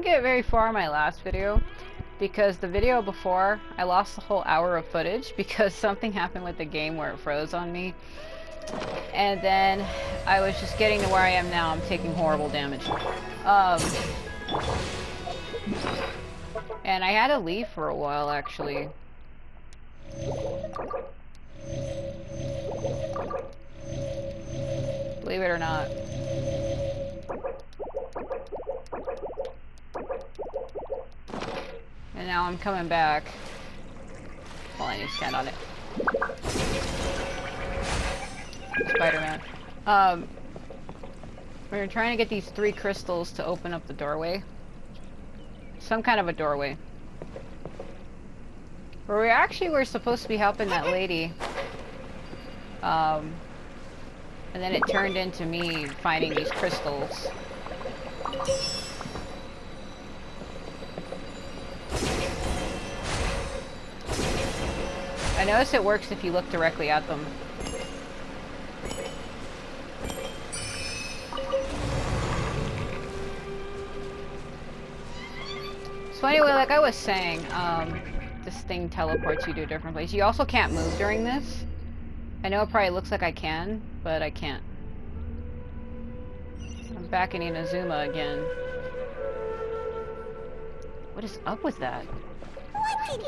get very far in my last video because the video before I lost the whole hour of footage because something happened with the game where it froze on me. And then I was just getting to where I am now. I'm taking horrible damage. And I had to leave for a while, actually. Believe it or not. And now I'm coming back. Well, I need to stand on it. Spider-Man. We're trying to get these 3 crystals to open up the doorway. Some kind of a doorway. Where we actually were supposed to be helping that lady. And then it turned into me finding these crystals. I noticed it works if you look directly at them. So anyway, like I was saying, this thing teleports you to a different place. You also can't move during this. I know it probably looks like I can, but I can't. I'm back in Inazuma again. What is up with that? What the heck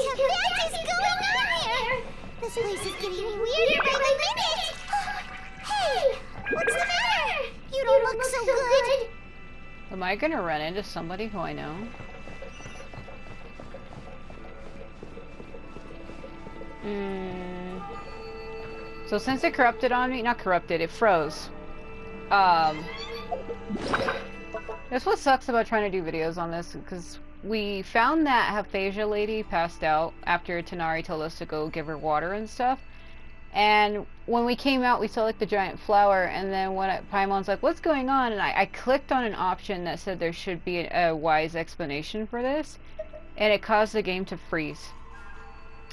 is going on here? This place is getting weirder by the minute! Hey! What's the matter? You don't look so good! Am I gonna run into somebody who I know? So since it corrupted on me, not corrupted, it froze. That's what sucks about trying to do videos on this, because we found that Aphasia lady passed out after Tanari told us to go give her water and stuff. And when we came out, we saw like the giant flower, and then when Paimon's like, what's going on? And I clicked on an option that said there should be a wise explanation for this, and it caused the game to freeze.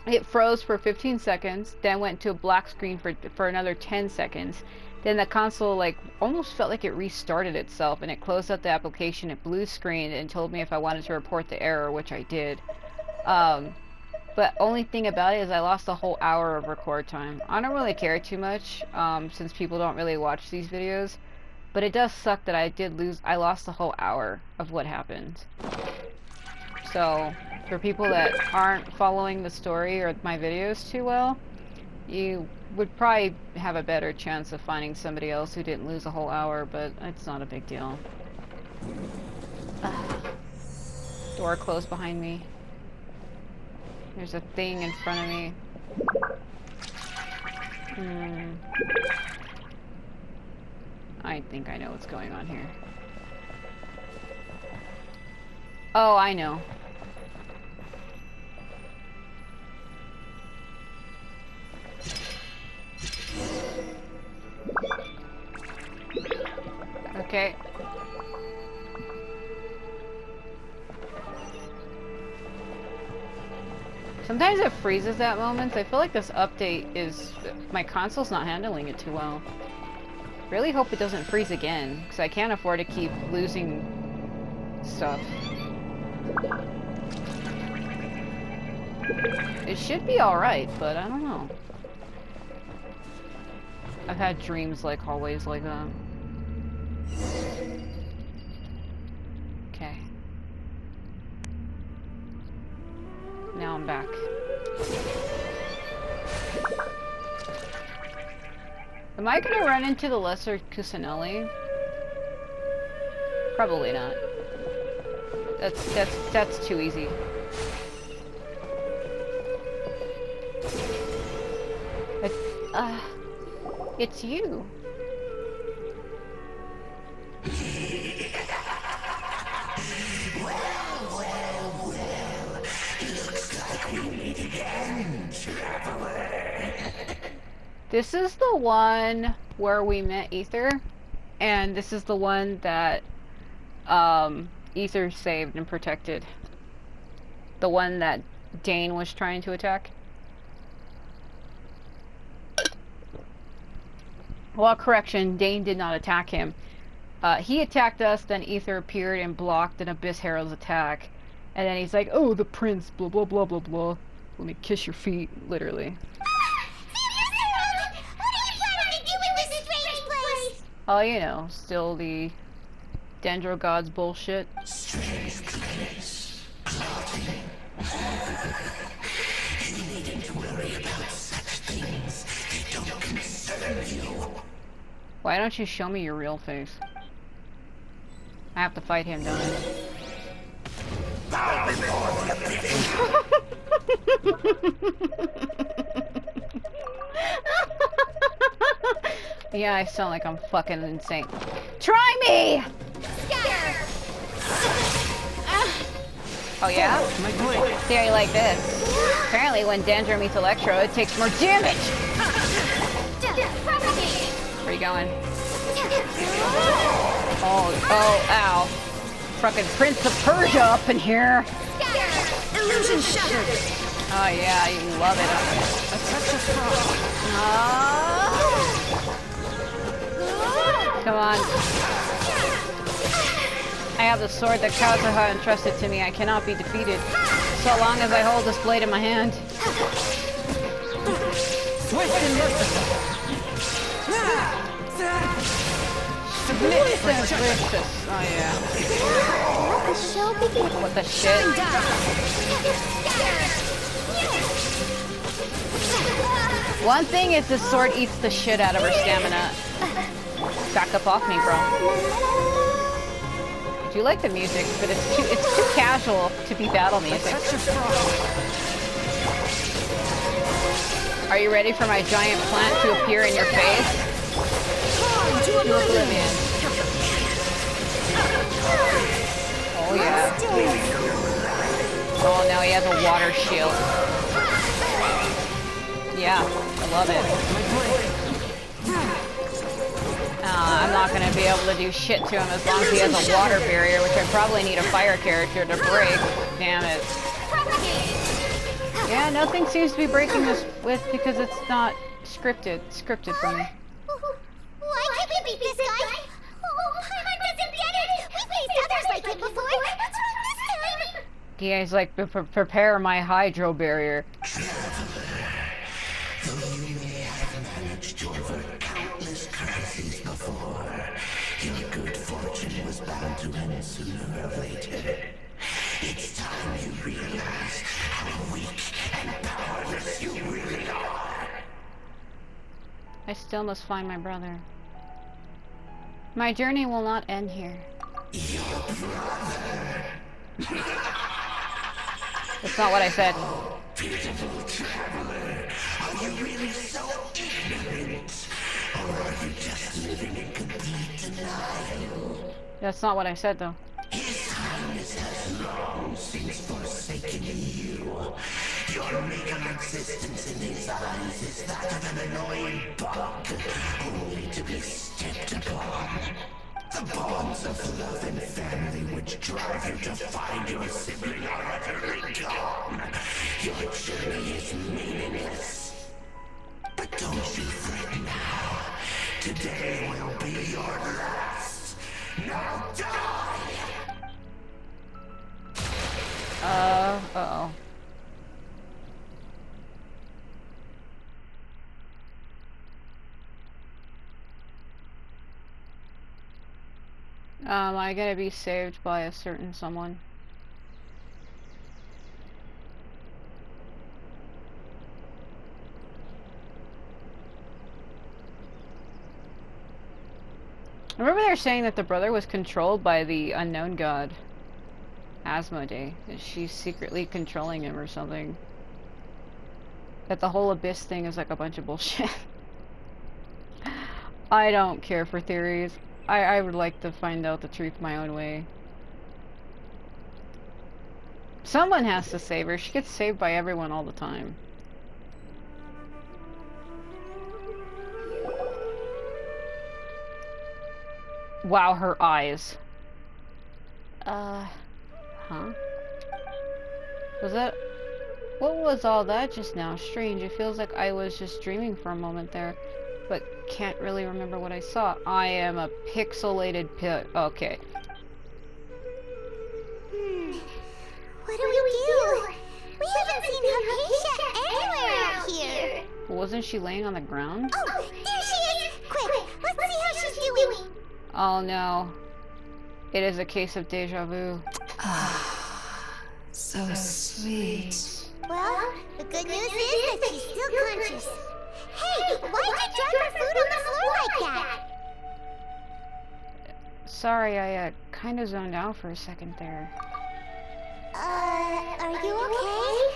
It froze for 15 seconds, then went to a black screen for another 10 seconds. Then the console like almost felt like it restarted itself, and it closed out the application, it blue screened and told me if I wanted to report the error, which I did. But only thing about it is I lost a whole hour of record time. I don't really care too much, since people don't really watch these videos. But it does suck that I lost a whole hour of what happened. So, for people that aren't following the story or my videos too well, you would probably have a better chance of finding somebody else who didn't lose a whole hour, but it's not a big deal. Door closed behind me. There's a thing in front of me. I think I know what's going on here. Oh, I know. Okay. Sometimes it freezes at moments. I feel like this update is... my console's not handling it too well. Really hope it doesn't freeze again, because I can't afford to keep losing stuff. It should be alright, but I don't know. I've had dreams like always like that. Okay. Now I'm back. Am I gonna run into the lesser Kusanelli? Probably not. That's too easy. It's you. Well. Looks like we meet again, traveler. This is the one where we met Aether, and this is the one that Aether saved and protected. The one that Dane was trying to attack. Well, correction, Dane did not attack him. He attacked us, then Aether appeared and blocked an Abyss Herald's attack. And then he's like, oh, the prince, blah, blah, blah, blah, blah. Let me kiss your feet, literally. Oh, you know, still the Dendro Gods bullshit. Strange place. Plotting. You needn't worry about such things. They don't concern you. Why don't you show me your real face? I have to fight him, don't I? Yeah, I sound like I'm fucking insane. Try me! Oh yeah? Theory like this. Apparently when Dendro meets Electro, it takes more damage! Where you going? Oh, ow. Fucking Prince of Persia up in here! Illusion shattered. Oh yeah, you love it. Come on. I have the sword that Kazuha entrusted to me. I cannot be defeated so long as I hold this blade in my hand. Swift and merciful. Submit for justice. Oh yeah. The show begins. What the shit? One thing is this sword eats the shit out of her stamina. Back up off me, bro. I do like the music, but it's too casual to be battle music. Are you ready for my giant plant to appear in your face? To oblivion. Oh yeah. Oh, now he has a water shield. Yeah, I love it. I'm not gonna be able to do shit to him as long as he has a water barrier, which I probably need a fire character to break. Damn it. Yeah, nothing seems to be breaking this with because it's not scripted for me. Why can't we beat this guy? Oh, Paimon doesn't get it! We faced others like him before! What's wrong this time? Yeah, he's like, prepare my hydro barrier. Though you may have managed to avert countless crises before, your good fortune was bound to end sooner or later. It's time you realize how weak and powerless you really are. I still must find my brother. My journey will not end here. Your brother. That's not what I said. Pitiful traveler, are you really so ignorant? Or are you just living in complete denial? That's not what I said, though. His Highness has long since forsaken you. Your meager existence in his eyes is that of an annoying bug, only to be stepped upon. The bonds of love and family which drive you to find your sibling are utterly gone. Your journey is meaningless. But don't you fret now. Today will be your last. Now die! Uh-oh. Am I gonna be saved by a certain someone? I remember they were saying that the brother was controlled by the unknown god, Asmodee. That she's secretly controlling him or something. That the whole Abyss thing is like a bunch of bullshit. I don't care for theories. I would like to find out the truth my own way. Someone has to save her. She gets saved by everyone all the time. Wow, her eyes. Huh? Was that... What was all that just now? Strange. It feels like I was just dreaming for a moment there. But can't really remember what I saw. I am a pixelated okay. What do we do? We haven't seen Hypatia anywhere out here. Wasn't she laying on the ground? Oh, there she is! Quick, let's see how she's doing. Oh no. It is a case of deja vu. So sweet. Well, the good news is that she's still conscious. Hey, why'd you drop her food on the floor like that? Sorry, I kind of zoned out for a second there. Are you okay?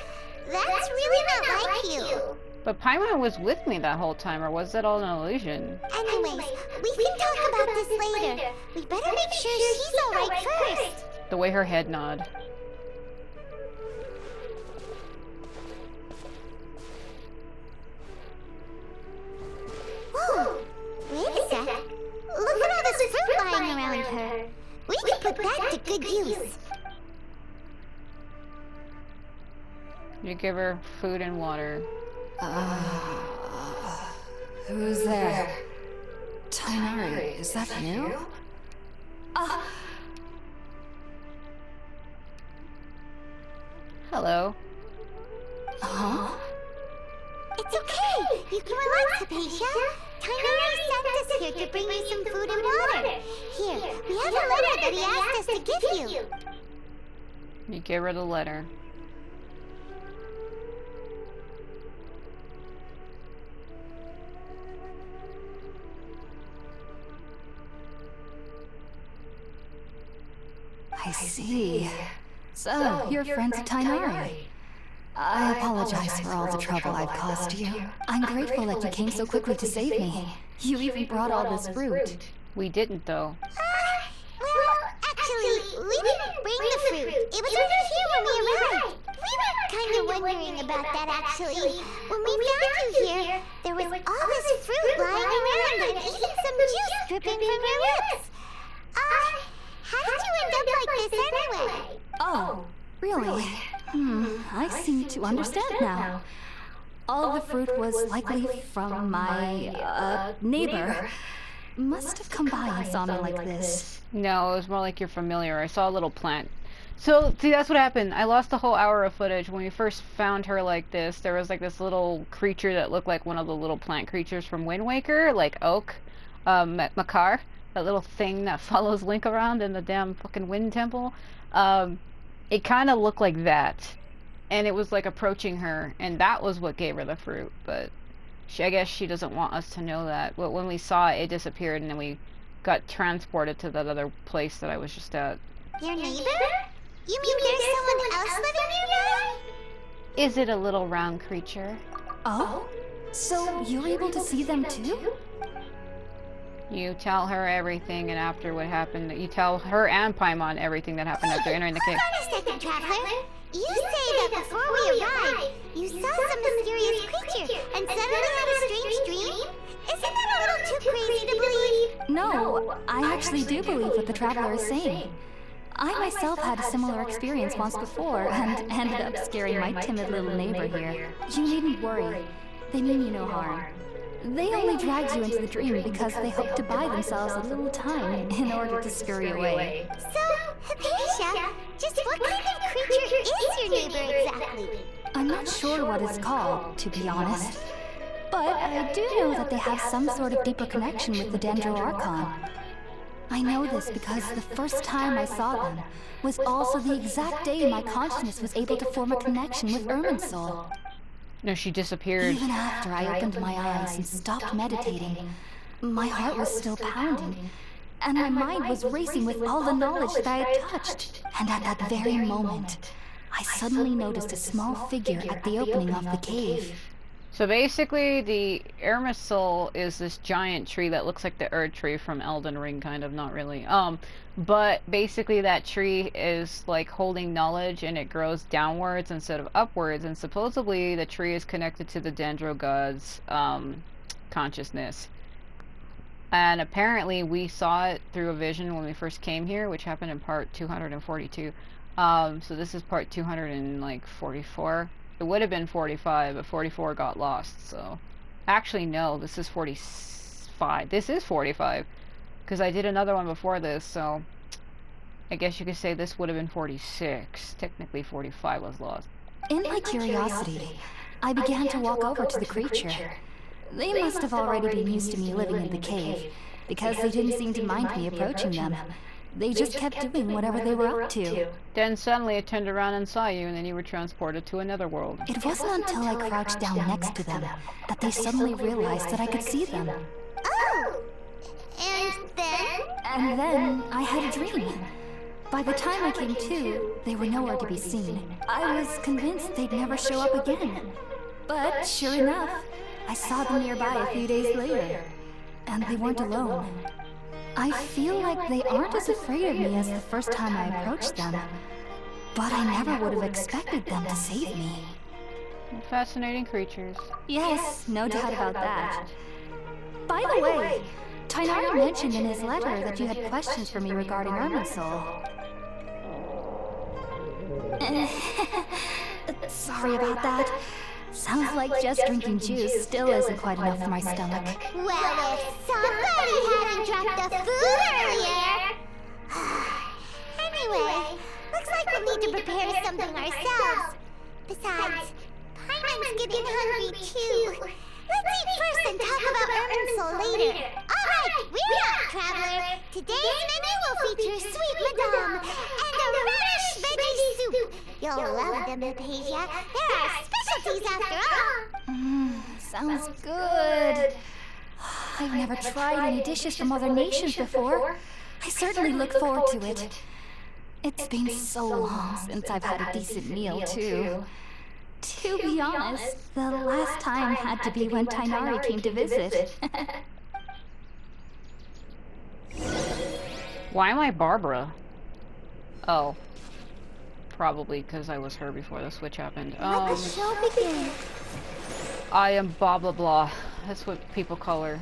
That's really not like you. But Paimon was with me that whole time, or was that all an illusion? Anyways, we can talk about this later. We better make sure she's alright first. The way her head nod. Whoa! Wait a sec. Look at all this fruit lying around her. We could put that to good use. You give her food and water. Who's there? Tighnari, is that you? Hello. Huh? It's okay. You can relax, Hypatia. Tighnari sent us here to bring you some food and water. Here, we have a letter that he asked us to give you. You give her the letter. I see. So, you're friends of Tighnari. I apologize for all the trouble I've caused you. I'm grateful that you came so quickly to save me. You even brought all this fruit. We didn't, though. Well, actually, we didn't bring the fruit. It was over here when we arrived. We were kind of wondering about that, actually. When we found you here, there was all this fruit lying around and even some juice dripping from your lips. How did you end up like this anyway? Oh, really? I seem to understand now. All the fruit was likely from my, neighbor. Must have come by and saw me like this. No, it was more like you're familiar. I saw a little plant. So, see, that's what happened. I lost a whole hour of footage. When we first found her like this, there was like this little creature that looked like one of the little plant creatures from Wind Waker, like Oak, Makar. That little thing that follows Link around in the damn fucking wind temple. It kind of looked like that. And it was like approaching her. And that was what gave her the fruit. But I guess she doesn't want us to know that. But when we saw it, it disappeared. And then we got transported to that other place that I was just at. Your neighbor? You mean there's someone else living nearby? Is it a little round creature? Oh? So you're able to see them too? You tell her everything, and after what happened, you tell her and Paimon everything that happened after entering the cave. Hold on a second, Traveler. You say that before we arrived, you saw some mysterious creature and suddenly had a strange dream? Isn't that a little too crazy to believe? No, I actually do believe what the Traveler is saying. I myself had a similar experience once before and ended up scaring my timid little neighbor here. You needn't worry. They mean you no harm. They only dragged you into the dream because they hoped to buy themselves a little time in order to scurry away. So, Hypatia, just what kind of creature is your neighbor exactly? I'm not sure what it's called, to be honest. But I do know that they have some sort of deeper connection with the Dendro Archon. I know this because the first time I saw them was also the exact day my consciousness was able to form a connection with Irminsul. No, she disappeared. Even after I opened my eyes and stopped meditating, my heart was still pounding, and my mind was racing with all the knowledge that I had touched. And at that very moment, I suddenly noticed a small figure at the opening of the cave. So basically, the Irminsul is this giant tree that looks like the Erd tree from Elden Ring, kind of, not really. But basically that tree is like holding knowledge and it grows downwards instead of upwards, and supposedly the tree is connected to the Dendro God's consciousness. And apparently we saw it through a vision when we first came here, which happened in part 242. So this is part 244. It would have been 45, but 44 got lost, so... Actually, no, this is 46. 45. This is 45. Because I did another one before this, so... I guess you could say this would have been 46. Technically 45 was lost. In my curiosity, I began to walk over to the creature. They must have already been used to me living in the cave, because they didn't seem to mind me approaching them. They just kept doing whatever they were up to. Then suddenly it turned around and saw you, and then you were transported to another world. It wasn't until I crouched down next to them that they suddenly realized that I could see them. Oh! And then? And then I had a dream. By the time I came to, they were nowhere to be seen. I was convinced they'd never show up again. But sure enough, I saw them nearby a few days later. And they weren't alone. I feel like they aren't as afraid of me as the first time I approached them. But I never would have expected them to save me. Fascinating creatures. Yes, no doubt about that. By the way, Tainari mentioned in his letter that you had questions for me regarding Irminsul. Sorry about that. Sounds like just drinking juice still isn't quite enough for my stomach. Well, if somebody hadn't dropped the food earlier... Anyway, looks like we'll need to prepare something ourselves. Besides, Paimon's getting hungry too. Let's eat first and talk about Irminsul later. Alright, we're up, traveler. Today's menu will feature sweet madame and a radish veggie soup. You'll love them, Hypatia. There are specialties after all. Sounds good. I've never tried any dishes from other nations before. I certainly look forward to it. It's been so long since I've had a decent meal, too. To be honest, the last time had to be when Tainari came to visit. Why am I Barbara? Oh. Probably because I was her before the switch happened. Let the show begin. I am blah blah blah. That's what people call her.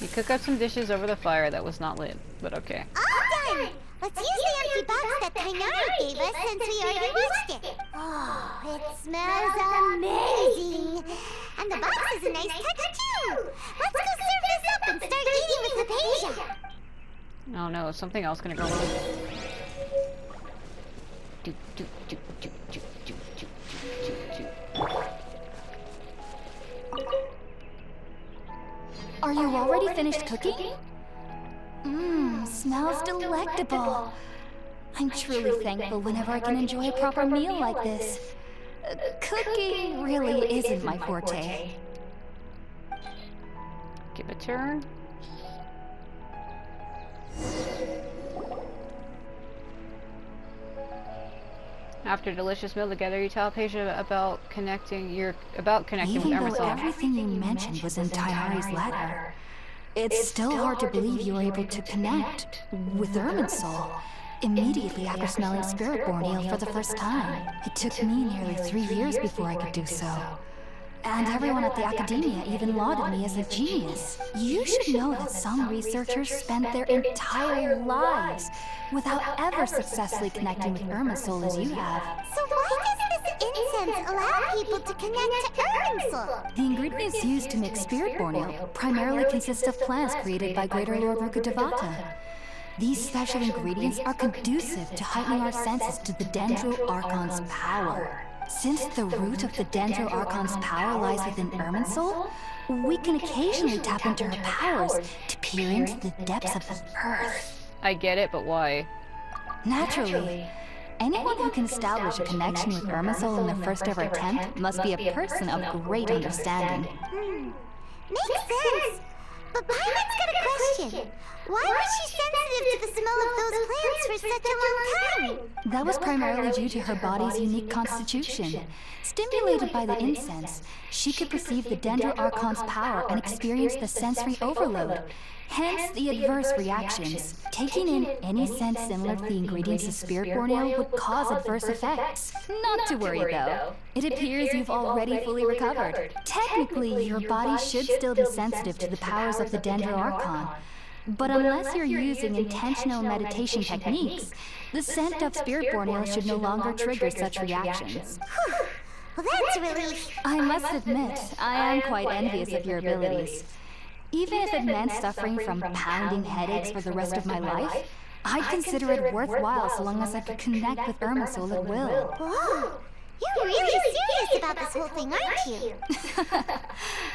You cook up some dishes over the fire that was not lit, but okay. All done! Let's use the empty box that Tainari gave us since we already watched it. Oh, it smells amazing! And the box is a nice touch too! Let's go serve this up and start eating with Hypatia! Oh no, is something else gonna go wrong? Do, do, do, do, do, do, do, do, do. Are you already finished cooking? Smells delectable. I'm truly thankful whenever I can enjoy a proper meal like this. Cooking really isn't my forte. Give a turn. After a delicious meal together, you tell Hypatia about connecting with Even though Irminsul. everything you mentioned was in Tainari's letter, it's still hard to believe you were able to connect with Irminsul immediately after smelling Spiritborn ale for the first time. It took me nearly 3 years before I could do so. And everyone at the Academia even lauded me as a genius. You should know that some researchers spent their entire lives without ever successfully connecting with Irminsul as you have. So why does this incense allow people to connect to Irminsul? The ingredients used to make Spiritborn ale primarily consist of plants created by Greater Lord Rukkhadevata. These special ingredients are conducive to heightening our senses to the Dendro Archon's power. Since the root of the Dendro Archon's power lies within Irminsul, we can occasionally tap into her powers to peer into the depths of the earth. I get it, but why? Naturally, anyone who can establish a connection with Irminsul in their first ever attempt must be a person of great understanding. Makes sense. But Paimon's got a question. Why was she sensitive to the smell of those plants for such a long time? That was primarily due to her body's unique constitution. Stimulated by the incense, she could perceive the Dendro Archon's power and experience the sensory overload. Hence the adverse reactions. Taking in any scent similar to the ingredients of Spiritborn ale would cause adverse effects. Not to worry though. It appears you've already fully recovered. Technically, your body should still be sensitive to the powers of the Dendro Archon. But unless you're using intentional meditation techniques, the scent of spirit-born ale should no longer trigger such reactions. Well, that's a relief. I must admit, I am quite envious of your abilities. Even if it meant suffering from pounding headaches for the rest of my life, I'd consider it worthwhile so long as I could connect with Irminsul at will. Whoa! You're really serious about this whole thing, aren't you?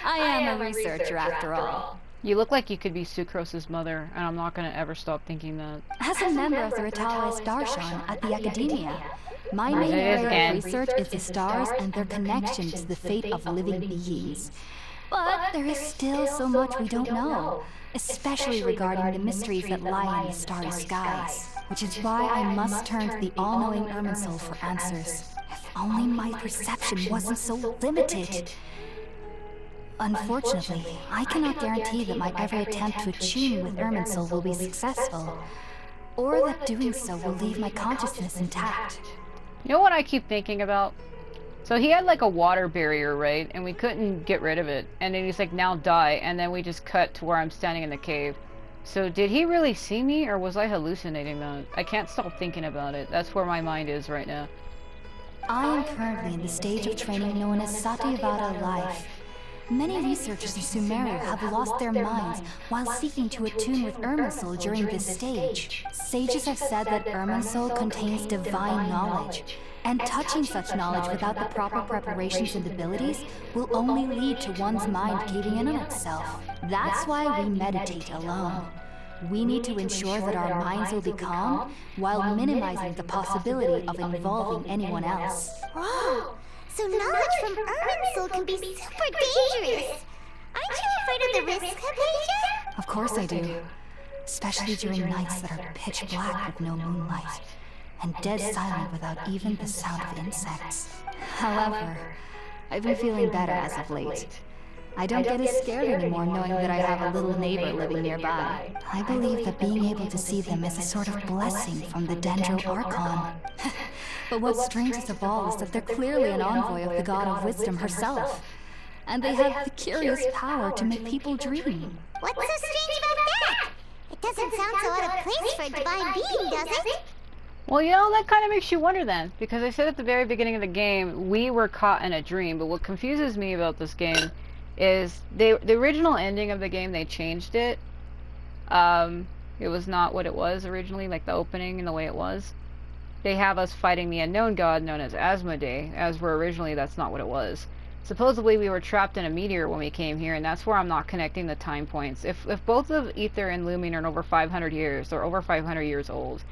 I am a researcher after all. You look like you could be Sucrose's mother, and I'm not gonna ever stop thinking that. As a member of the Ritalis Darshan at the Academia, my main area of research is the stars and their connection to the fate of living beings. But there is still so much we don't know, especially regarding the mysteries that lie in the starry skies, which is why I must turn to the all-knowing Irminsul for answers. If only my perception wasn't so limited. Unfortunately, I cannot guarantee that my every attempt to attune with Irminsul will be successful, or that doing so will leave my consciousness intact. You know what I keep thinking about? So he had like a water barrier, right? And we couldn't get rid of it. And then he's like, now die. And then we just cut to where I'm standing in the cave. So did he really see me, or was I hallucinating that? I can't stop thinking about it. That's where my mind is right now. I am currently in the stage of training known as Satyavada life. Many researchers in Sumeru have lost their minds while seeking to attune with Irminsul during this stage. Sages have said that Irminsul contains divine knowledge, and touching such knowledge without the proper preparations and abilities will only lead to one's mind caving in on itself. That's why we meditate alone. We need to ensure that our minds will be calm while minimizing the possibility of involving anyone else. Whoa! So knowledge from Irminsul can be super dangerous. Aren't you afraid of the risks, Hypatia? Of course I do. Especially during nights that are pitch black with no moonlight, and dead silent without even the sound of insects. However, I've been feeling better as of late. I don't get as scared anymore knowing that I have a little neighbor living nearby. I believe that being able to see them is a sort of blessing from the Dendro Archon. But what's strangest of all is that they're clearly an envoy of the God of Wisdom herself. And they have the curious power to make people dream. What's so strange about that? It doesn't sound so out of place for a divine being, does it? Well, you know, that kind of makes you wonder then. Because I said at the very beginning of the game, we were caught in a dream. But what confuses me about this game is the original ending of the game, they changed it. It was not what it was originally, like the opening and the way it was. They have us fighting the unknown god known as Asmodee, as where originally that's not what it was. Supposedly we were trapped in a meteor when we came here, and that's where I'm not connecting the time points. If both of Aether and Lumine are over 500 years, they're over 500 years old,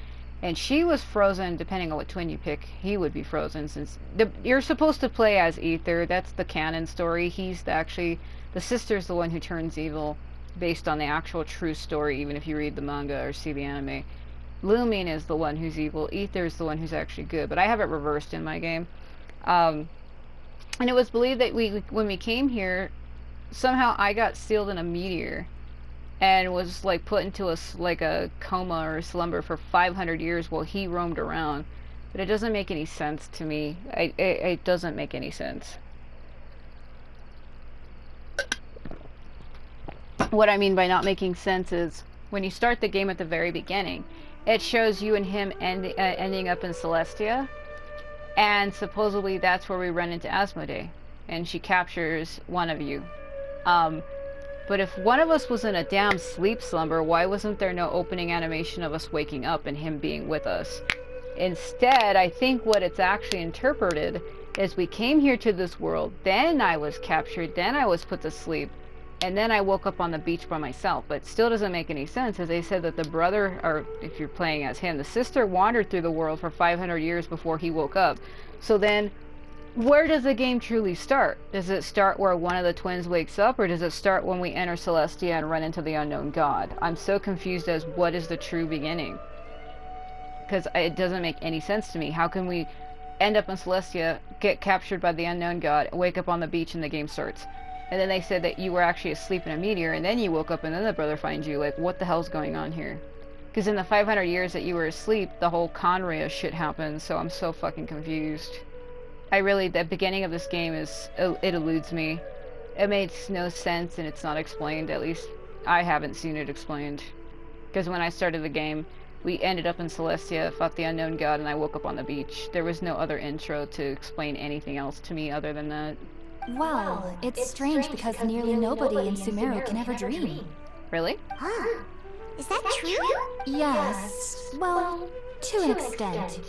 and she was frozen, depending on what twin you pick, he would be frozen, since you're supposed to play as Aether. That's the canon story. He's the sister's the one who turns evil, based on the actual true story, even if you read the manga or see the anime. Lumine is the one who's evil. Aether is the one who's actually good. But I have it reversed in my game. And it was believed that when we came here, somehow I got sealed in a meteor and was like put into a coma or a slumber for 500 years while he roamed around. But it doesn't make any sense to me. It doesn't make any sense. What I mean by not making sense is when you start the game at the very beginning, it shows you and him ending up in Celestia, and supposedly that's where we run into Asmodee, and she captures one of you. But if one of us was in a damn sleep slumber, why wasn't there no opening animation of us waking up and him being with us? Instead, I think what it's actually interpreted is we came here to this world, then I was captured, then I was put to sleep, and then I woke up on the beach by myself. But it still doesn't make any sense, as they said that the brother, or if you're playing as him, the sister wandered through the world for 500 years before he woke up. So then, where does the game truly start? Does it start where one of the twins wakes up, or does it start when we enter Celestia and run into the unknown god? I'm so confused as what is the true beginning. Because it doesn't make any sense to me. How can we end up in Celestia, get captured by the unknown god, wake up on the beach, and the game starts? And then they said that you were actually asleep in a meteor, and then you woke up, and then the brother finds you. Like, what the hell's going on here? Because in the 500 years that you were asleep, the whole Conrea shit happened, so I'm so fucking confused. The beginning of this game it eludes me. It makes no sense, and it's not explained. At least, I haven't seen it explained. Because when I started the game, we ended up in Celestia, fought the unknown god, and I woke up on the beach. There was no other intro to explain anything else to me other than that. Well, it's strange because nearly nobody in Sumeru can ever dream. Really? Huh. Is that true? Yes, well, to an extent.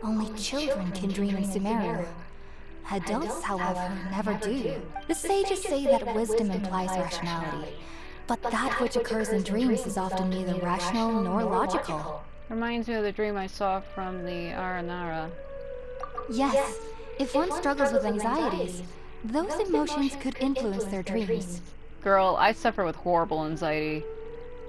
Only children can dream in Sumeru. Adults, however, never do. The sages say that wisdom implies rationality, but that which occurs in dreams is often neither rational nor logical. Reminds me of the dream I saw from the Aranara. Yes, if one struggles with anxieties, those emotions could influence their dreams. Girl, I suffer with horrible anxiety.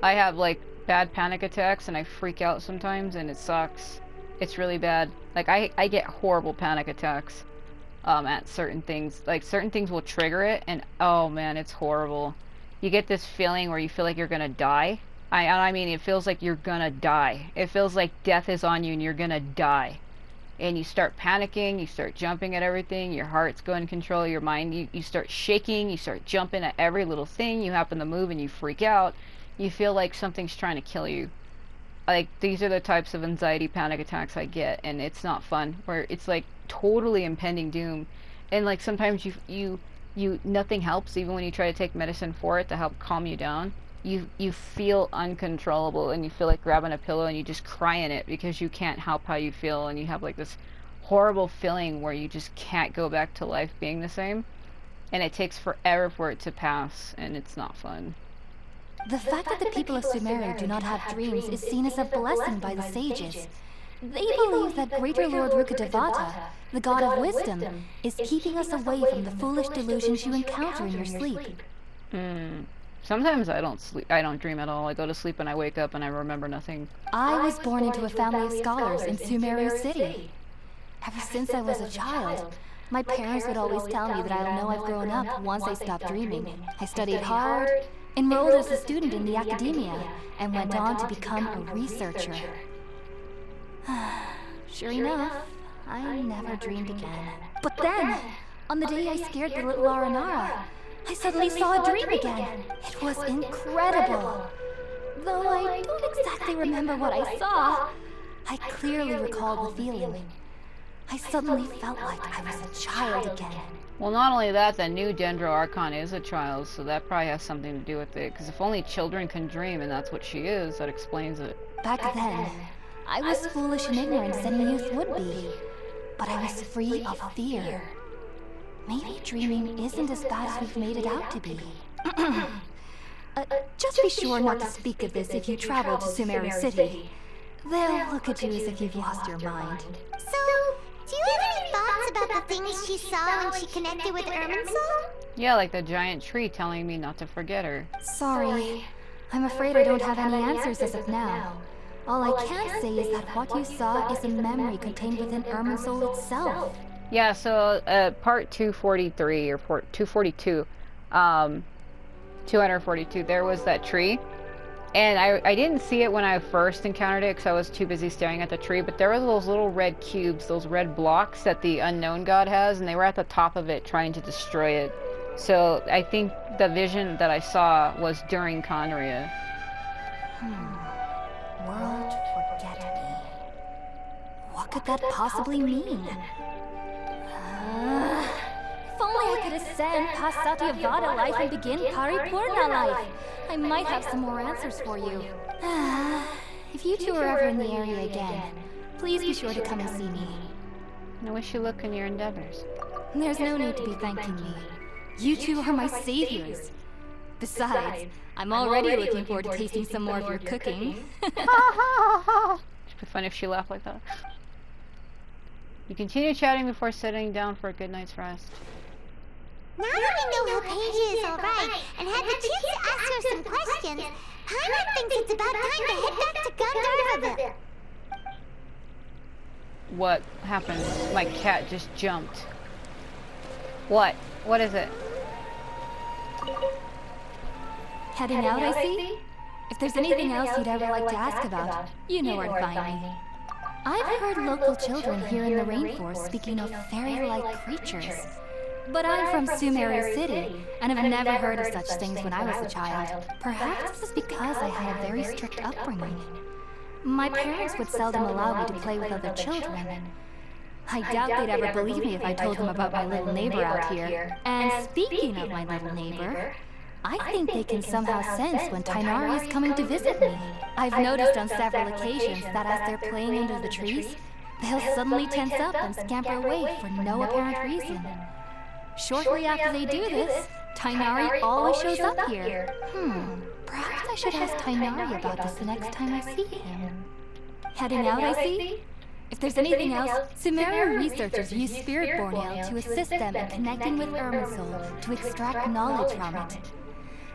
I have, like, bad panic attacks, and I freak out sometimes, and it sucks. It's really bad. Like, I get horrible panic attacks at certain things. Like, certain things will trigger it, and oh man, it's horrible. You get this feeling where you feel like you're gonna die. I mean, it feels like you're gonna die. It feels like death is on you and you're gonna die. And you start panicking, you start jumping at everything, your heart's going to control your mind, you start shaking, you start jumping at every little thing, you happen to move and you freak out. You feel like something's trying to kill you. Like, these are the types of anxiety panic attacks I get, and it's not fun. Where it's like totally impending doom. And like sometimes you nothing helps, even when you try to take medicine for it to help calm you down. You feel uncontrollable, and you feel like grabbing a pillow and you just cry in it because you can't help how you feel, and you have like this horrible feeling where you just can't go back to life being the same, and it takes forever for it to pass, and it's not fun. The fact that the people of Sumeru do not have dreams is seen as a blessing by the sages. They believe that Greater Lord Rukkhadevata, the god of wisdom, is keeping us away from the foolish delusions you encounter in your sleep. Sometimes I don't dream at all. I go to sleep and I wake up and I remember nothing. I was born into a family of scholars in Sumeru City. Ever since I was a child, my parents would always tell me that I'll know I've grown up once I stop dreaming. I studied hard, enrolled as a student in the academia, and went on to become a researcher. Sure enough, I never dreamed again. But then, on the day I scared the little Aranara, I suddenly saw a dream again. It was incredible. Though I don't exactly remember what I saw, I clearly recall the feeling. I suddenly felt like I was a child again. Well, not only that, the new Dendro Archon is a child, so that probably has something to do with it. Because if only children can dream, and that's what she is, that explains it. Back then, I was foolish and ignorant as any youth would be. But I was free of fear. Maybe dreaming isn't as bad as we've made it out to be. Just be sure not to speak of this if you travel to Sumeru City. They'll look at you as if you've lost your mind. So, do you have any thoughts about the things she saw when she connected with Irminsul? Yeah, like the giant tree telling me not to forget her. Sorry. I'm afraid I don't have any answers as of now. All I can say is that what you saw is a memory contained within Irminsul itself. Yeah, so part 243 or 242, 242, there was that tree. And I didn't see it when I first encountered it because I was too busy staring at the tree, but there were those little red cubes, those red blocks that the unknown god has, and they were at the top of it trying to destroy it. So I think the vision that I saw was during Conria. World forget me. What could that possibly mean? If only I could ascend past Satyavada life and begin Paripurna life, I might have some more answers for you. If you two are ever in the area again, please be sure to come and see me. I wish you luck in your endeavors. There's no need to be thanking me. You two are my saviors. Besides, I'm already looking forward to tasting some more of your cooking. It'd be funny if she laughed like that. You continue chatting before settling down for a good night's rest. Now that we know how Paige is alright and had the chance to ask her some questions, Paimon thinks it's about time to head back to Gandharvaville. What happened? My cat just jumped. What? What is it? Heading out, I see? If there's anything else you'd ever like to ask about, you know where to find me. I've heard local children here in the rainforest speaking of fairy-like creatures. But I'm from Sumeru City, and have never heard of such things when I was a child. Perhaps this is because I had a very strict upbringing. My parents would seldom allow me to play with other children. I doubt they'd ever believe me if I told them about my little neighbor out here. And speaking of my little neighbor, I think they can somehow sense when Tighnari is coming to visit me. I've noticed on several occasions that as they're playing under the trees, they'll suddenly tense up and scamper away for no apparent reason. Shortly after they do this, Tighnari always shows up here. Perhaps I should ask Tighnari about this the next time I see him. Heading out, I see? If there's anything else, Sumerian researchers use Spiritborn Ale to assist them in connecting with Irminsul to extract knowledge from it.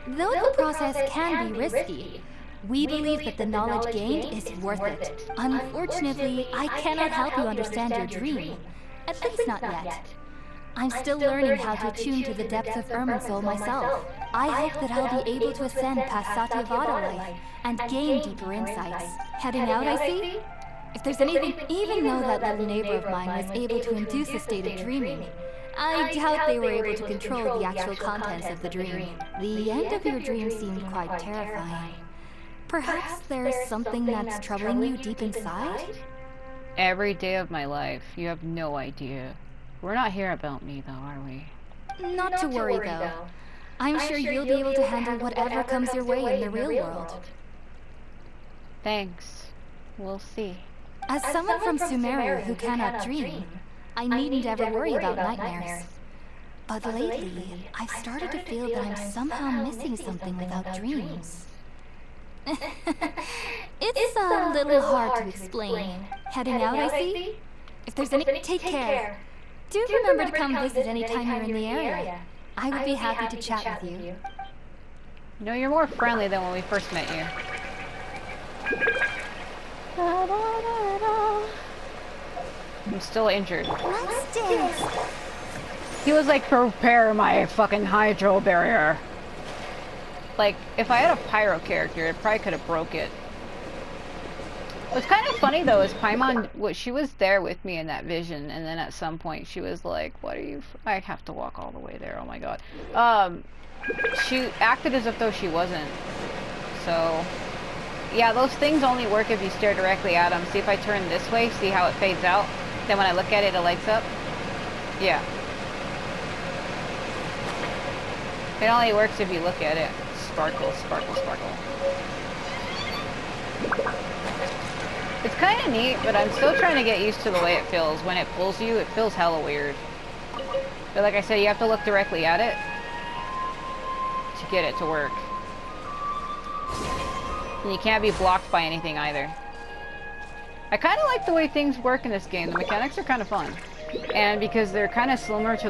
Though the process can be risky, we believe that the knowledge gained is worth it. Unfortunately, I cannot help you understand your dream. At least not yet. I'm still learning how to attune to the depths of Irminsul myself. I hope that I'll be able to ascend past Satyavada life and gain deeper insights. Heading out, I see? If there's anything, even though that little neighbor of mine was able to induce a state of dreaming, I doubt they were able to control the actual contents of the dream. The end of your dream seemed quite terrifying. Perhaps there's something that's troubling you deep inside? Every day of my life. You have no idea. We're not here about me, though, are we? Not to worry, though. I'm sure you'll be able to handle whatever comes your way in the real world. Thanks. We'll see. As someone from Sumeru who cannot dream, I needn't ever worry about nightmares. But lately, I've started to feel that I'm somehow missing something without dreams. It's a little hard to explain. Heading out, I see? If there's any, take care. Do remember to come visit anytime you're in the area. I would be happy to chat with you. You know, you're more friendly than when we first met you. I'm still injured. What's this? He was like, prepare my fucking hydro barrier. Like, if I had a pyro character, it probably could have broke it. What's kind of funny though is Paimon, she was there with me in that vision, and then at some point she was like, what are you, I have to walk all the way there, oh my god. She acted as if though she wasn't. So, yeah, those things only work if you stare directly at them. See if I turn this way, see how it fades out? Then when I look at it, it lights up? Yeah. It only works if you look at it. Sparkle, sparkle, sparkle. It's kind of neat, but I'm still trying to get used to the way it feels. When it pulls you, it feels hella weird. But like I said, you have to look directly at it to get it to work. And you can't be blocked by anything either. I kind of like the way things work in this game. The mechanics are kind of fun. And because they're kind of similar to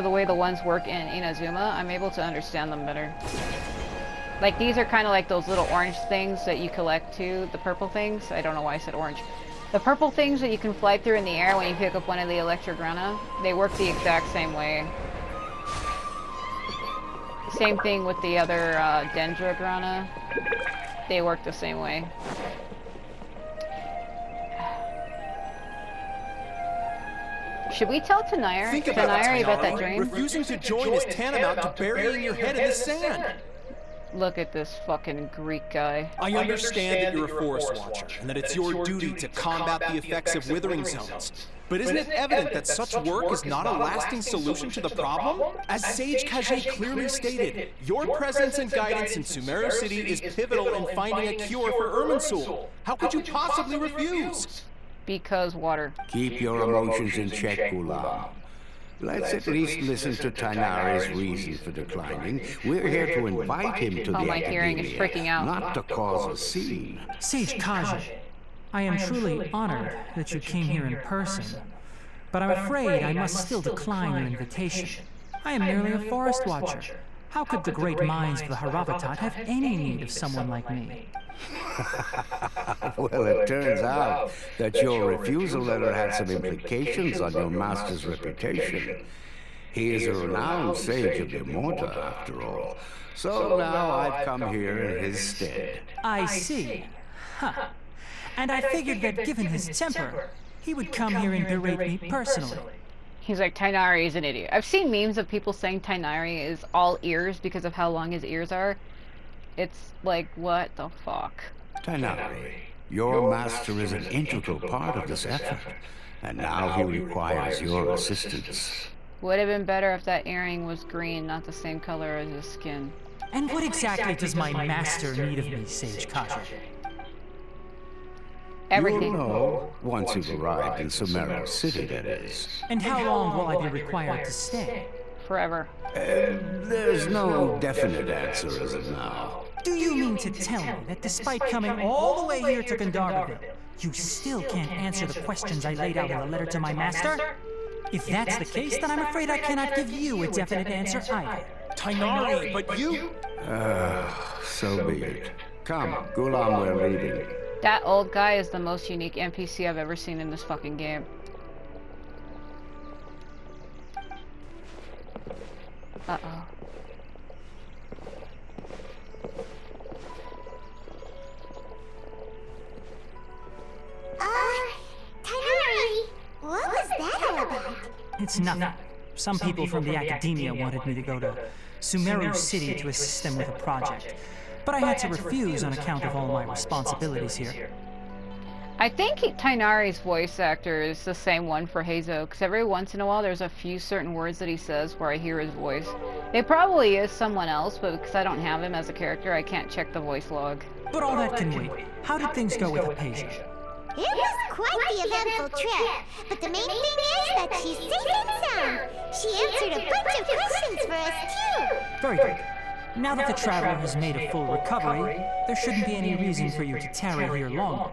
the way the ones work in Inazuma, I'm able to understand them better. Like, these are kind of like those little orange things that you collect too, the purple things. I don't know why I said orange. The purple things that you can fly through in the air when you pick up one of the Electrograna, they work the exact same way. Same thing with the other Dendrograna. They work the same way. Should we tell Tighnari about that dream? Refusing to join is tantamount to burying your head in the sand. Look at this fucking Greek guy. I understand that you're a forest watcher, and that it's your duty to combat the effects of withering zones. But isn't it evident that such work is not a lasting solution to the problem? As Sage Kage clearly stated, your presence and guidance in Sumeru City is pivotal in finding a cure for Irminsul. How could you possibly refuse? Because water. Keep your emotions in check, Ghulam. Let's at least listen to Tighnari's reason for declining. We're here to invite him to the my hearing is freaking out. not to cause a scene. Sage Kage, I am truly honored that you came here in person, but I'm afraid I must still decline your invitation. I am merely a forest watcher. How could the great minds of the Haravatat have any need of someone like me? Well, it turns out that your refusal letter had some implications on your master's reputation. He is a renowned sage of the Immorta, after all. So now I've come here in his stead. I see. Huh. And I figured that given his temper, he would come here and berate me personally. He's like, Tainari is an idiot. I've seen memes of people saying Tainari is all ears because of how long his ears are. It's like, what the fuck? Tainari, your master is an integral part of this effort, and now he requires your assistance. Would have been better if that earring was green, not the same color as his skin. And what exactly does my master need of me, Sage Kasha? Everything. You'll know once you've arrived in Sumeru City, that is. And how long will I be required to stay? Forever. There's no definite answer as of now. Do you mean to tell me that despite coming all the way here to Gandharvaville, you still can't answer the questions I laid out in the letter to my master? If that's the case, then I'm afraid I cannot give you a definite answer either. Tainari, but you... So be it. Come, Gulam, we're leaving. That old guy is the most unique NPC I've ever seen in this fucking game. Uh-oh. Tainari, what was that all about? It's nothing. Some people from the academia wanted me to go to Sumeru City to assist them with a project, but I had to refuse on account of all my responsibilities here. I think Tainari's voice actor is the same one for Hazo, because every once in a while there's a few certain words that he says where I hear his voice. It probably is someone else, but because I don't have him as a character, I can't check the voice log. But all that can wait. How did things go with Hypatia? It was quite the eventful trip, but the main thing is that she's safe and sound. She answered a bunch of questions for us, too. Very good. Now that the traveler has made a full recovery, there shouldn't be any reason for you to tarry here longer.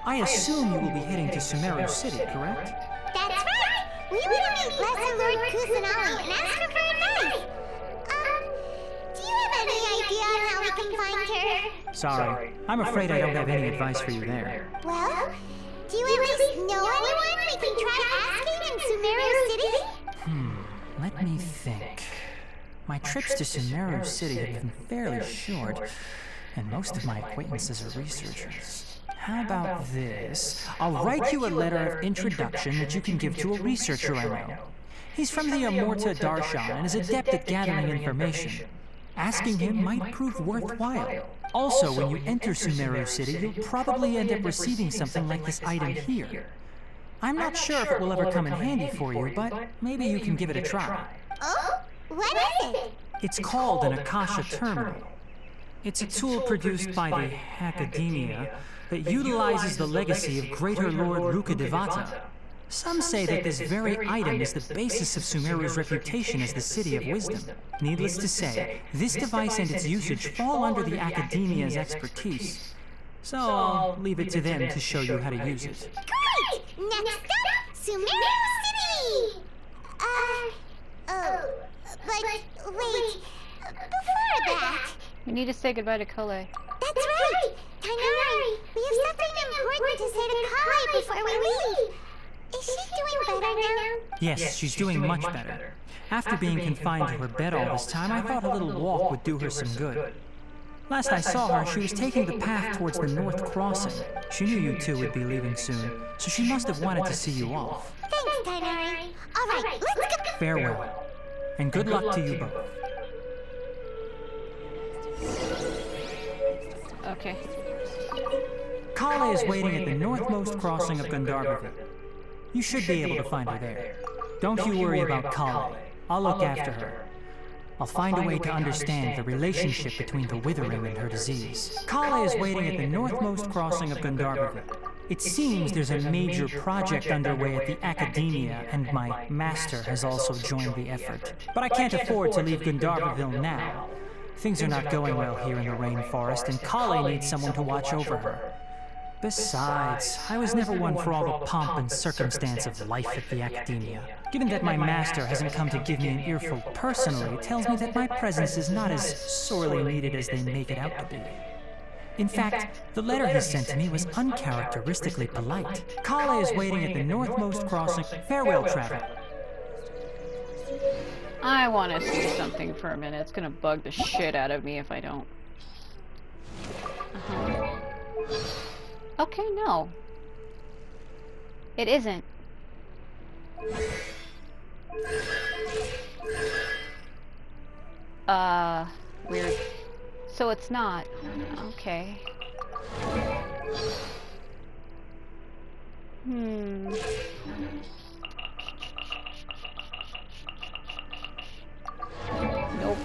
I assume you will be heading to Sumeru City, correct? That's right! We want to meet Lesser Lord Kusanali and ask her for advice. Do you have any idea on how we can find her? Sorry, I'm afraid I don't have any advice for you there. Well, do you at least know anyone we can try asking in Sumeru City? Let me think. My trips to Sumeru City have been fairly short, and most of my acquaintances are researchers. How about this? I'll write you a letter of introduction that you can give to a researcher I know. He's from the Amorta Darshan and is adept at gathering information. Asking him might prove worthwhile. Also, when you enter Sumeru City, you'll probably end up receiving something like this item here. I'm not sure if it will ever come in handy for you, but maybe you can give it a try. Oh? What is it? It's called an Akasha Terminal. It's a tool produced by the Academia that utilizes the legacy of Greater Lord Rukkhadevata. Some say that this very item is the basis of Sumeru's reputation as the City of Wisdom. Needless to say, this device and its usage fall under the Academia's expertise. So I'll leave it to them to show you how to use it. Great! Next up, Sumeru City! But wait, before that... We need to say goodbye to Kale. That's right! Tainari, we have something important to say to Kale before we leave. Is she doing better now? Yes, she's doing much better. After being confined to her bed all this time, I thought a little walk would do her some good. Last I saw her, she was taking the path towards the North Crossing. She knew you two would be leaving soon, so she must have wanted to see you off. Thanks, Tainari. All right, let's go. Farewell, and good luck to you both. Okay. Kale is waiting at the northmost crossing of Gandharvaville. You should be able to find her there. Don't you worry about Kale. I'll look after her. I'll find a way to understand the relationship between the withering and her disease. Kale is waiting at the northmost crossing of Gandharvaville. It seems there's a major project underway at the Academia, and my master has also joined the effort. But I can't afford to leave Gandharvaville now. Things are not going well here in the rainforest, and Kale needs someone to watch over her. Besides, I was never one for all the pomp and circumstance of life at the Academia. Given that my master hasn't come to give me an earful personally, tells me that my presence is not as sorely needed as they make it out to be. In fact, the letter he sent to me was uncharacteristically polite. Kale is waiting at the northmost crossing. Farewell, traveler. I want to see something for a minute. It's gonna bug the shit out of me if I don't. Okay, no. It isn't. Weird. So it's not. Okay. Nope.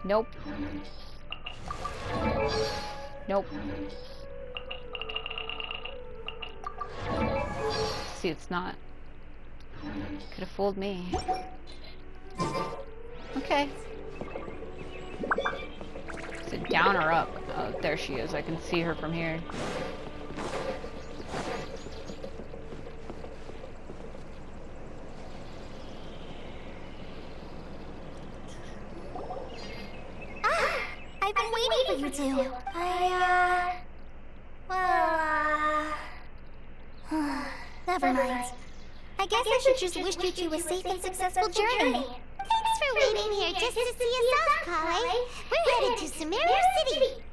Nope. Nope. See, it's not. Could have fooled me. Okay. Is it down or up? Oh, there she is. I can see her from here. I've been waiting for you two. Never mind. I guess I should just wish you two a safe and successful journey. Thanks for waiting here just to see us off, Kale. We're headed to Sumeru City.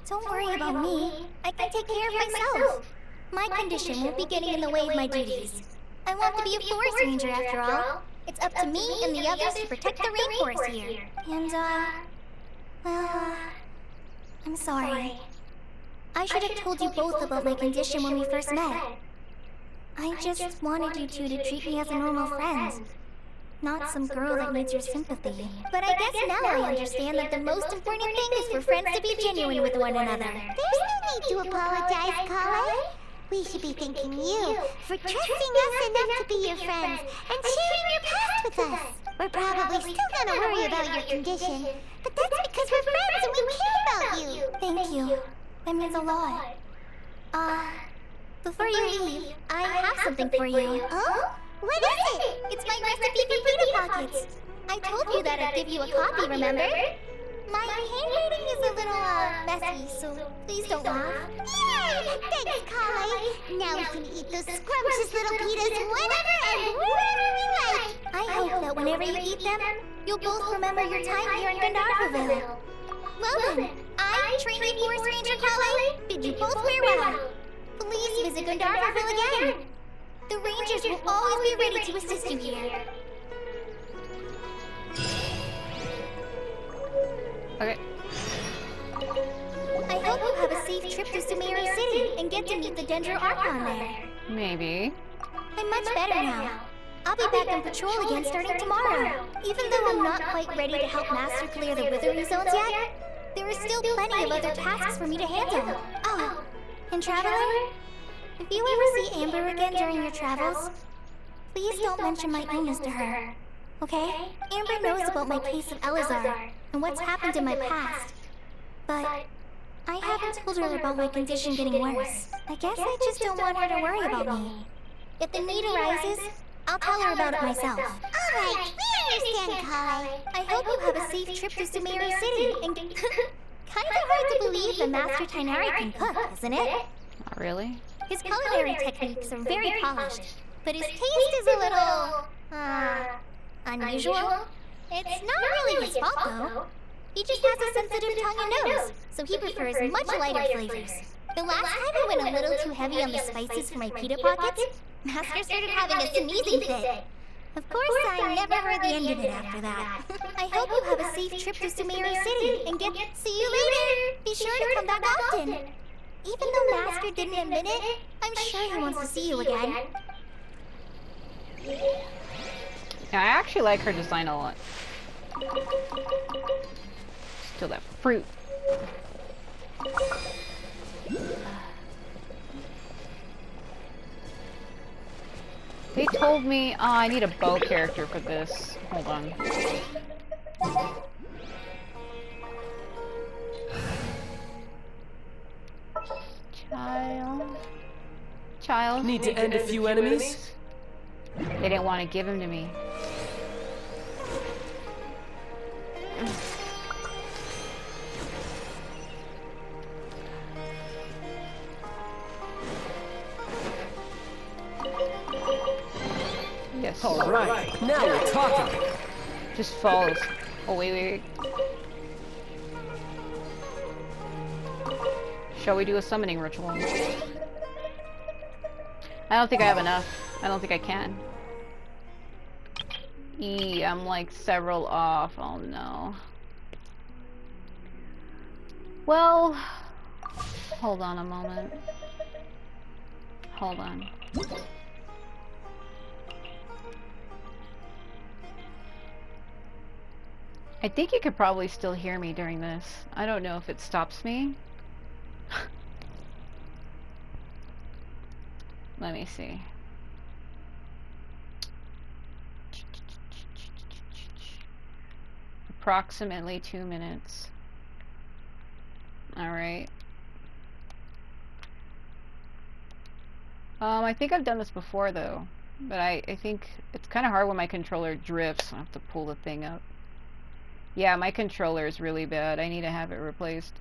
Don't worry about me. I can take care of myself. My condition won't be getting in the way of my duties. I want to be a forest ranger after all. It's up to me and the others to protect the rainforest here. And, well, I'm sorry. I should have told you both about my condition when we first met. I just wanted you two to treat me as a normal friend, not some girl that needs your sympathy. But I guess now I understand that the most important thing is for friends to be genuine with one another. There's no need to apologize, Kale. We should be thanking you for trusting us enough to be your friends and sharing your past with us. We're probably still gonna worry about your condition, but that's because we're friends and we care about you. Thank you. That means a lot. Before you leave, I have something for you. Oh? What is it? It's my recipe for pita pockets. I told you that I'd give you a copy, remember? My handwriting is a little, messy, so please don't laugh. Yay! Thanks, Kale. Now we can eat those scrumptious little pitas whenever and wherever we like. I hope that whenever you eat them, you'll both remember your time here in Gandharvaville. Well then, I, trainee forest ranger Kale, bid you both farewell. Please visit Gandharvaville again. The rangers will always be ready to assist you here. Okay. I hope you have a safe trip to Sumeru City and get to meet the Dendro Archon there. Maybe. I'm much better now. I'll be back on patrol again starting tomorrow. Even though I'm not quite ready to help Master clear the withering zones yet, there are still plenty of other tasks for me to handle. Oh, and Traveler? If you ever see Amber again during your travels, please don't mention my illness to her, okay? Amber knows about my case of Elazar and what's happened in my past, but I haven't told her about my condition getting worse. I guess I just don't want her to worry about me. If the need arises, I'll tell her about it myself. Alright, we understand, Kale. I hope you have a safe trip to Sumeru City and... Kinda hard to believe that Master Tighnari can cook, isn't it? Not really. His culinary techniques are very polished, but his taste is a little... unusual? It's not really his fault, though. He just has a sensitive tongue and nose, so he prefers much lighter flavors. The last time I went a little too heavy on the spices for my pita pockets, Master started having a sneezing fit. Of course, I never heard the end of it after that. I hope you have a safe trip to Sumeru City and get... See you later! Be sure to come back often. Even though Master didn't admit it, I'm sure he wants to see you again. Now, I actually like her design a lot. Still that fruit. They told me, I need a bow character for this. Hold on. Child. Need to end a few enemies? They didn't want to give him to me. Yes. All right, now we're talking. Just falls. Oh, wait. Shall we do a summoning ritual? I don't think I have enough. I don't think I can. E, I'm like several off. Oh no. Well, hold on a moment. Hold on. I think you could probably still hear me during this. I don't know if it stops me. Let me see. Approximately 2 minutes. Alright. I think I've done this before though. But I think it's kind of hard when my controller drifts. I have to pull the thing up. Yeah, my controller is really bad. I need to have it replaced.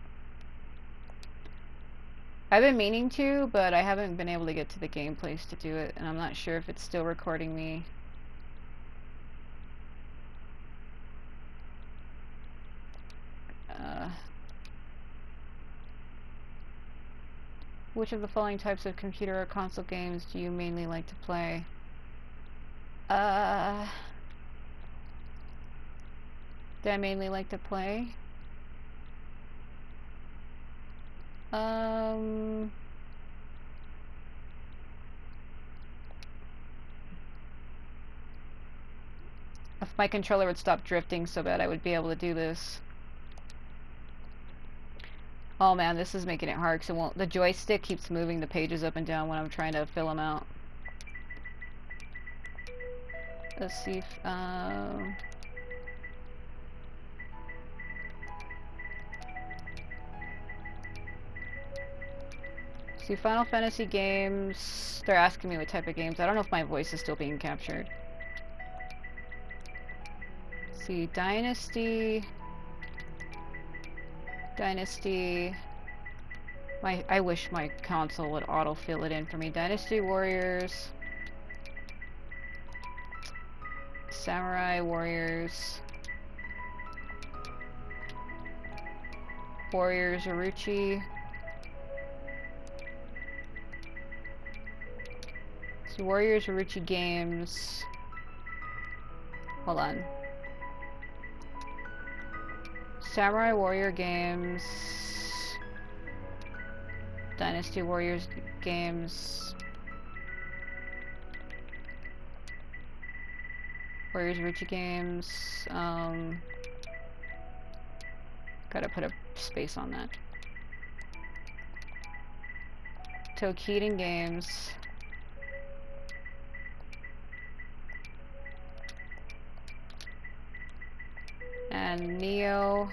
I've been meaning to, but I haven't been able to get to the game place to do it, and I'm not sure if it's still recording me. Which of the following types of computer or console games do you mainly like to play? Do I mainly like to play? If my controller would stop drifting so bad, I would be able to do this. Oh man, this is making it hard because it won't. The joystick keeps moving the pages up and down when I'm trying to fill them out. Let's see if, see, Final Fantasy games. They're asking me what type of games. I don't know if my voice is still being captured. Let's see, Dynasty. I wish my console would autofill it in for me. Dynasty Warriors. Samurai Warriors. Warriors Orochi. So Warriors Orochi games. Hold on. Samurai Warrior games. Dynasty Warriors games. Warriors Orochi games. Gotta put a space on that. Toukiden games. And Neo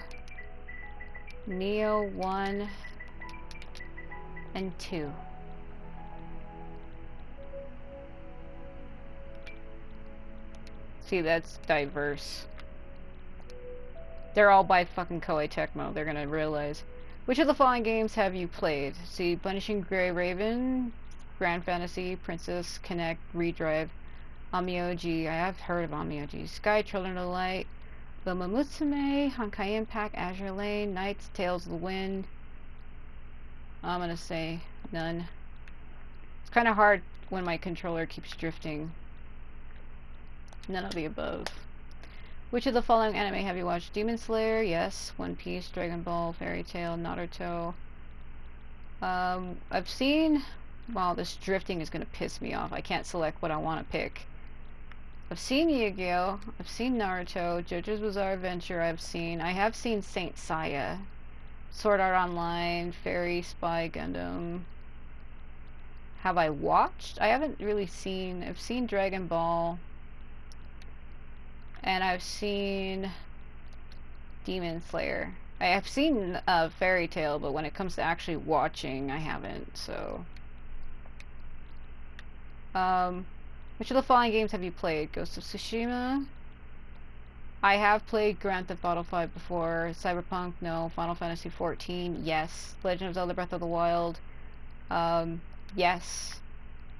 1 and 2. See, that's diverse. They're all by fucking Koei Tecmo. They're gonna realize. Which of the following games have you played? See, Punishing Grey Raven, Grand Fantasy, Princess, Connect, Redrive, Amioji. I have heard of Amioji. Sky, Children of the Light, Loma Musume, Honkai Impact, Azure Lane, Knights, Tales of the Wind. I'm gonna say none. It's kind of hard when my controller keeps drifting. None of the above. Which of the following anime have you watched? Demon Slayer, yes. One Piece, Dragon Ball, Fairy Tail, Naruto. I've seen... Wow, this drifting is gonna piss me off. I can't select what I want to pick. I've seen Yu-Gi-Oh! I've seen Naruto, JoJo's Bizarre Adventure I have seen Saint Seiya, Sword Art Online, Fairy, Spy, Gundam. Have I watched? I haven't really seen... I've seen Dragon Ball. And I've seen Demon Slayer. I have seen Fairy Tail, but when it comes to actually watching, I haven't, so... Which of the following games have you played? Ghost of Tsushima? I have played Grand Theft Auto 5 before. Cyberpunk? No. Final Fantasy 14? Yes. Legend of Zelda Breath of the Wild? Yes.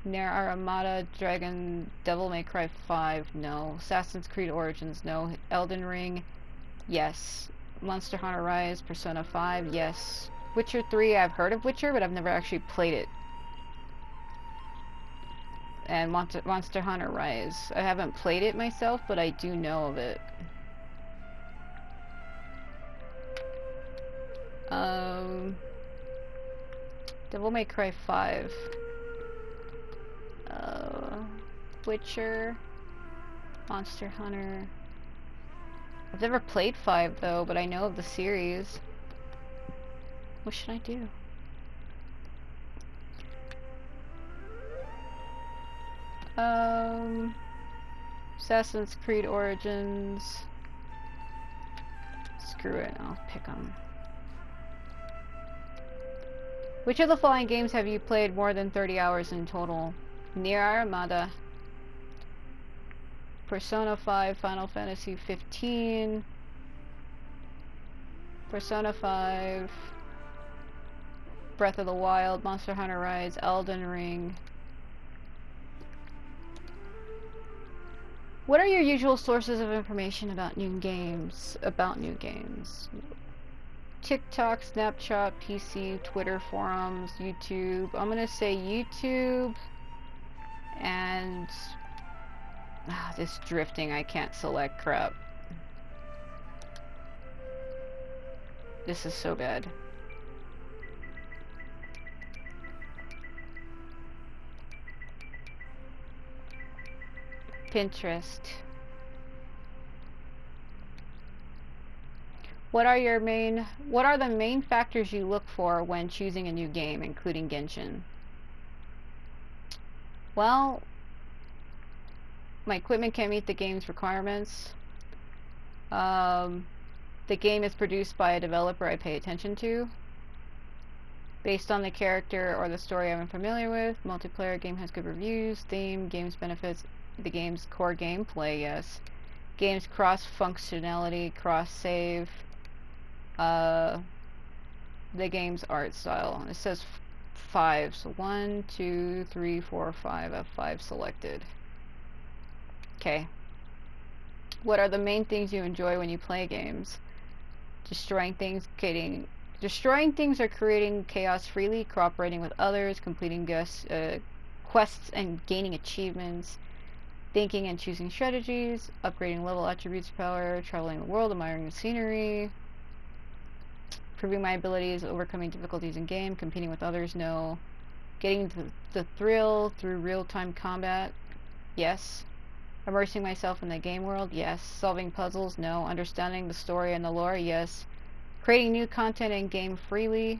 Nier Automata, Devil May Cry 5? No. Assassin's Creed Origins? No. Elden Ring? Yes. Monster Hunter Rise? Persona 5? Yes. Witcher 3? I've heard of Witcher, but I've never actually played it. and Monster Hunter Rise. I haven't played it myself, but I do know of it. Devil May Cry 5. Witcher. Monster Hunter. I've never played 5 though, but I know of the series. What should I do? Assassin's Creed Origins. Screw it, I'll pick them. Which of the following games have you played more than 30 hours in total? Nier Automata, Persona 5, Final Fantasy 15, Persona 5, Breath of the Wild, Monster Hunter Rise, Elden Ring. What are your usual sources of information about new games? TikTok, Snapchat, PC, Twitter, forums, YouTube. I'm gonna say YouTube. And this drifting, I can't select crap. This is so bad. Pinterest. What are the main factors you look for when choosing a new game, including Genshin? Well, my equipment can't meet the game's requirements. The game is produced by a developer I pay attention to. Based on the character or the story I'm familiar with. Multiplayer game has good reviews. Theme, game's benefits, the game's core gameplay, yes. Game's cross-functionality, cross-save. The game's art style. It says 5, so 1, 2, 3, 4, 5. I have 5 selected. Okay. What are the main things you enjoy when you play games? Destroying things or creating chaos freely, cooperating with others, completing quests and gaining achievements, thinking and choosing strategies, upgrading level attributes power, traveling the world, admiring the scenery, improving my abilities, overcoming difficulties in game, competing with others, no. Getting the thrill through real-time combat, yes. Immersing myself in the game world, yes. Solving puzzles, no. Understanding the story and the lore, yes. Creating new content in game freely.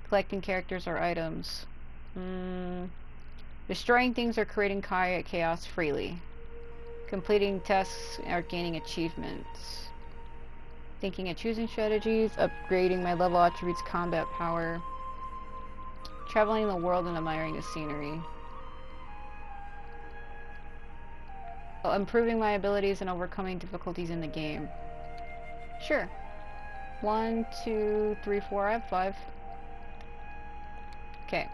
Collecting characters or items. Destroying things or creating chaos freely. Completing tasks or gaining achievements. Thinking and choosing strategies. Upgrading my level attributes, combat power. Traveling the world and admiring the scenery. Improving my abilities and overcoming difficulties in the game. Sure. 1, 2, 3, 4. I have 5. Okay.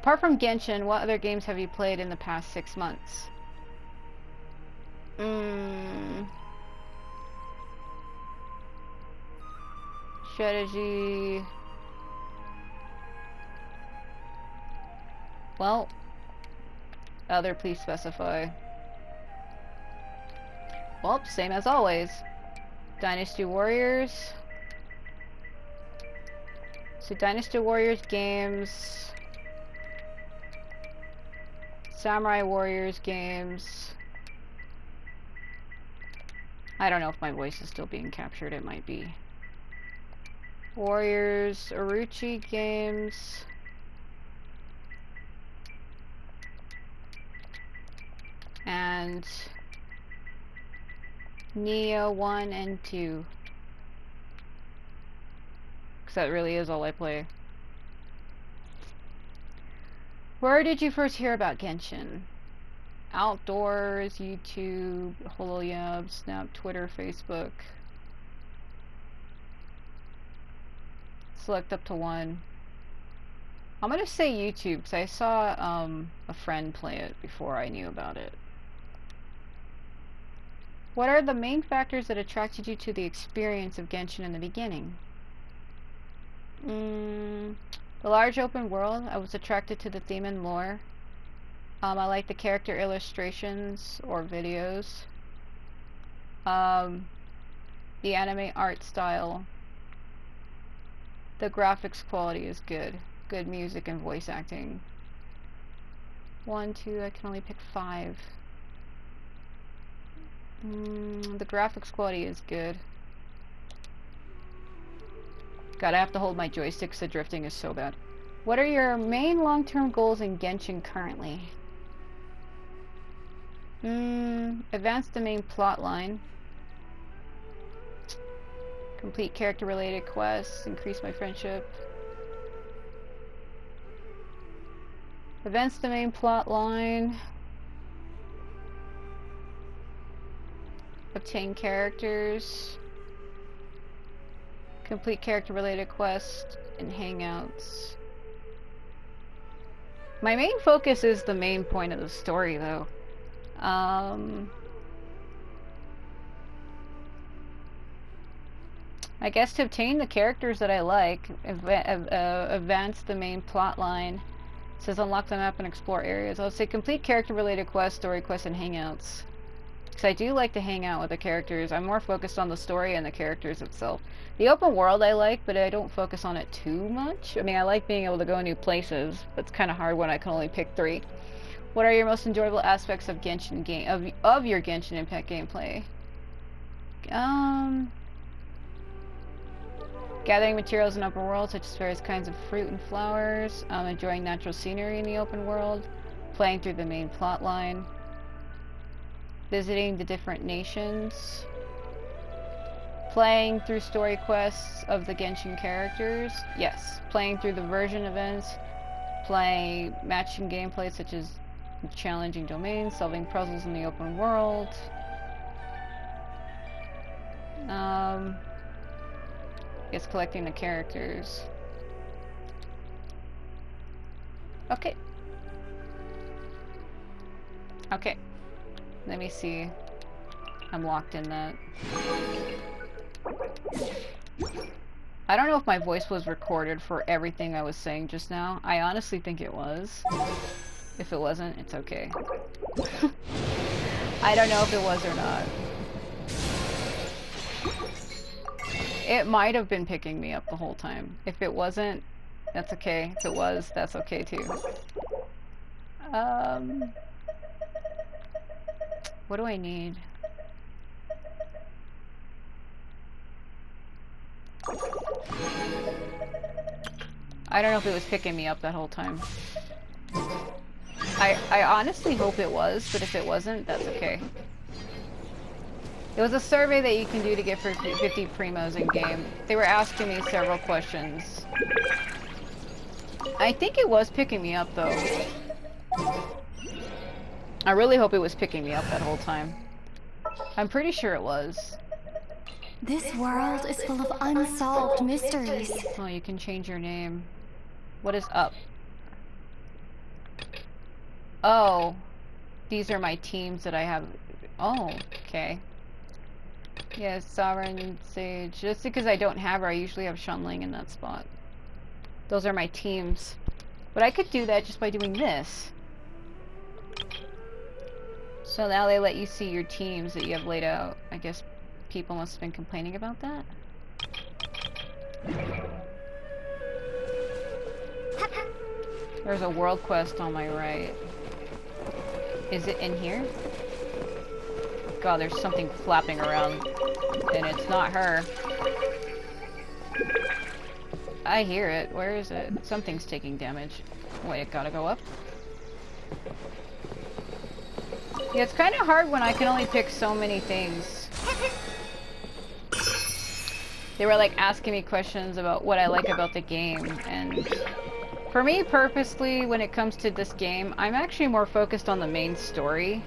Apart from Genshin, what other games have you played in the past 6 months? Strategy. Well, other, please specify. Well, same as always. Dynasty Warriors. So Dynasty Warriors games. Samurai Warriors games. I don't know if my voice is still being captured. It might be. Warriors, Uruchi games. And Neo 1 and 2. Because that really is all I play. Where did you first hear about Genshin? Outdoors, YouTube, HoloLab, Snap, Twitter, Facebook. Select up to 1. I'm gonna say YouTube because I saw a friend play it before I knew about it. What are the main factors that attracted you to the experience of Genshin in the beginning? The large open world. I was attracted to the theme and lore. I like the character illustrations or videos. The anime art style. The graphics quality is good. Good music and voice acting. 1, 2, I can only pick 5. The graphics quality is good. God, I have to hold my joysticks. The drifting is so bad. What are your main long-term goals in Genshin currently? Advance the main plot line. Complete character-related quests. Increase my friendship. Advance the main plot line. Obtain characters. Complete character-related quests and hangouts. My main focus is the main point of the story, though. I guess to obtain the characters that I like, advance the main plot line. It says unlock the map and explore areas. I'll say complete character-related quests, story quests, and hangouts. Because I do like to hang out with the characters. I'm more focused on the story and the characters itself. The open world I like, but I don't focus on it too much. I mean, I like being able to go new places, but it's kind of hard when I can only pick 3. What are your most enjoyable aspects of Genshin of your Genshin Impact gameplay? Gathering materials in open world, such as various kinds of fruit and flowers. Enjoying natural scenery in the open world. Playing through the main plot line. Visiting the different nations. Playing through story quests of the Genshin characters. Yes. Playing through the version events. Playing matching gameplay such as challenging domains. Solving puzzles in the open world. I guess collecting the characters. Okay. Okay. Let me see. I'm locked in that. I don't know if my voice was recorded for everything I was saying just now. I honestly think it was. If it wasn't, it's okay. I don't know if it was or not. It might have been picking me up the whole time. If it wasn't, that's okay. If it was, that's okay too. What do I need? I don't know if it was picking me up that whole time. I honestly hope it was, but if it wasn't, that's okay. It was a survey that you can do to get for 50 primos in game. They were asking me several questions. I think it was picking me up though. I really hope it was picking me up that whole time. I'm pretty sure it was. This world is full of unsolved mysteries. Oh, you can change your name. What is up? Oh, these are my teams that I have. Oh, okay. Yes, Sovereign Sage. Just because I don't have her, I usually have Shunling in that spot. Those are my teams. But I could do that just by doing this. So now they let you see your teams that you have laid out. I guess people must have been complaining about that. There's a world quest on my right. Is it in here? God, there's something flapping around. And it's not her. I hear it. Where is it? Something's taking damage. Wait, it gotta go up? Yeah, it's kind of hard when I can only pick so many things. They were like asking me questions about what I like about the game, and for me purposely when it comes to this game, I'm actually more focused on the main story.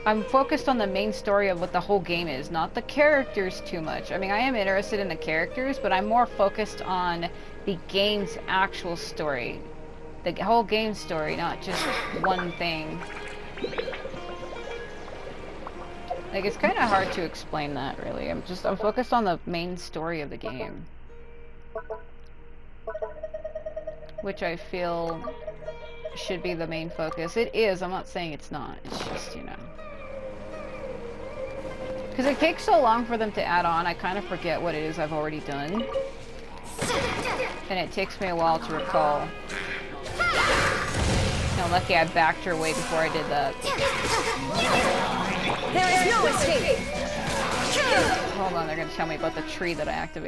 I'm focused on the main story of what the whole game is, not the characters too much. I mean, I am interested in the characters, but I'm more focused on the game's actual story. The whole game story, not just one thing. Like, it's kind of hard to explain that, really. I'm focused on the main story of the game. Which I feel should be the main focus. It is, I'm not saying it's not. It's just, you know. Because it takes so long for them to add on, I kind of forget what it is I've already done. And it takes me a while to recall. No, lucky I backed her away before I did that. There is no escape! Hold on, they're gonna tell me about the tree that I activated.